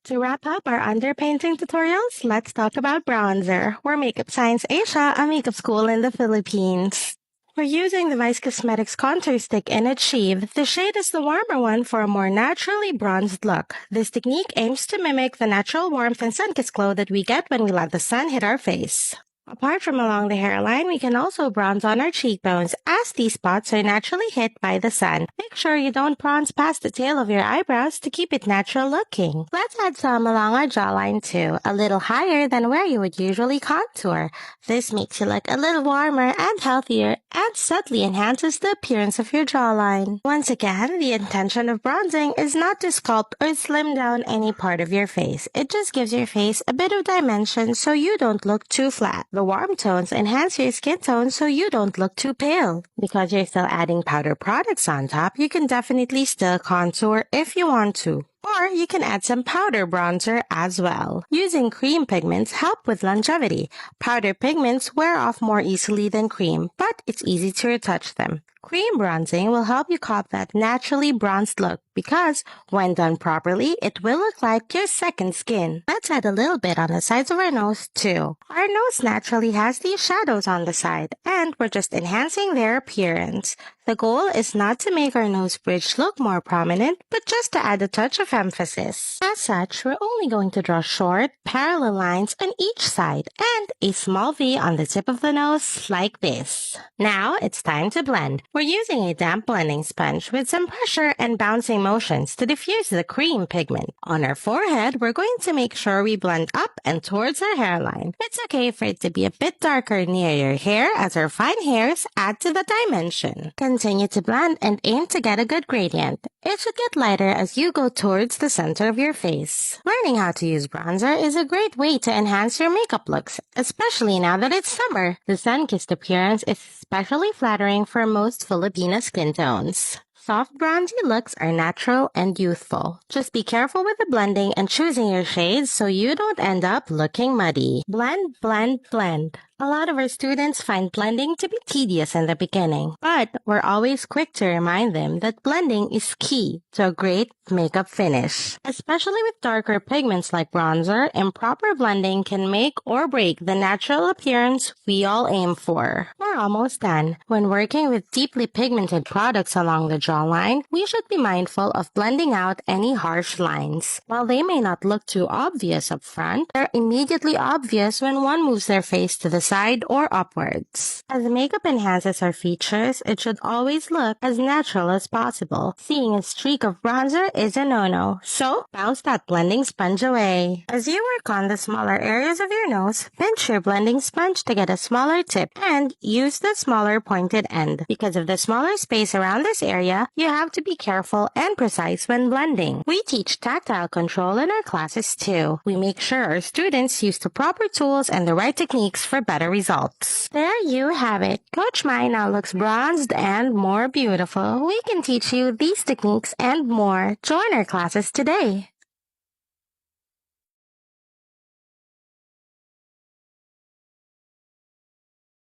To wrap up our underpainting tutorials, let's talk about bronzer. We're Makeup Science Asia, a makeup school in the Philippines. We're using the Vice Cosmetics contour stick in its sheath. The shade is the warmer one for a more naturally bronzed look. This technique aims to mimic the natural warmth and sun-kissed glow that we get when we let the sun hit our face. Apart from along the hairline, we can also bronze on our cheekbones, as these spots are naturally hit by the sun. Make sure you don't bronze past the tail of your eyebrows to keep it natural looking. Let's add some along our jawline too, a little higher than where you would usually contour. This makes you look a little warmer and healthier, and subtly enhances the appearance of your jawline. Once again, the intention of bronzing is not to sculpt or slim down any part of your face. It just gives your face a bit of dimension so you don't look too flat. The warm tones enhance your skin tone so you don't look too pale. Because you're still adding powder products on top, you can definitely still contour if you want to. Or you can add some powder bronzer as well. Using cream pigments help with longevity. Powder pigments wear off more easily than cream, but it's easy to retouch them. Cream bronzing will help you cop that naturally bronzed look because, when done properly, it will look like your second skin. Let's add a little bit on the sides of our nose too. Our nose naturally has these shadows on the side, and we're just enhancing their appearance. The goal is not to make our nose bridge look more prominent, but just to add a touch of emphasis. As such, we're only going to draw short, parallel lines on each side and a small V on the tip of the nose like this. Now, it's time to blend. We're using a damp blending sponge with some pressure and bouncing motions to diffuse the cream pigment. On our forehead, we're going to make sure we blend up and towards our hairline. It's okay for it to be a bit darker near your hair as our fine hairs add to the dimension. Continue to blend and aim to get a good gradient. It should get lighter as you go towards the center of your face. Learning how to use bronzer is a great way to enhance your makeup looks, especially now that it's summer. The sun-kissed appearance is especially flattering for most Filipino skin tones. Soft bronzy looks are natural and youthful. Just be careful with the blending and choosing your shades so you don't end up looking muddy. Blend, blend, blend. A lot of our students find blending to be tedious in the beginning, but we're always quick to remind them that blending is key to a great makeup finish. Especially with darker pigments like bronzer, improper blending can make or break the natural appearance we all aim for. We're almost done. When working with deeply pigmented products along the jawline, we should be mindful of blending out any harsh lines. While they may not look too obvious up front, they're immediately obvious when one moves their face to the side or upwards. As makeup enhances our features, it should always look as natural as possible. Seeing a streak of bronzer is a no-no, so bounce that blending sponge away. As you work on the smaller areas of your nose, pinch your blending sponge to get a smaller tip and use the smaller pointed end. Because of the smaller space around this area, you have to be careful and precise when blending. We teach tactile control in our classes too. We make sure our students use the proper tools and the right techniques for better results. There you have it. Coach Mai now looks bronzed and more beautiful. We can teach you these techniques and more. Join our classes today.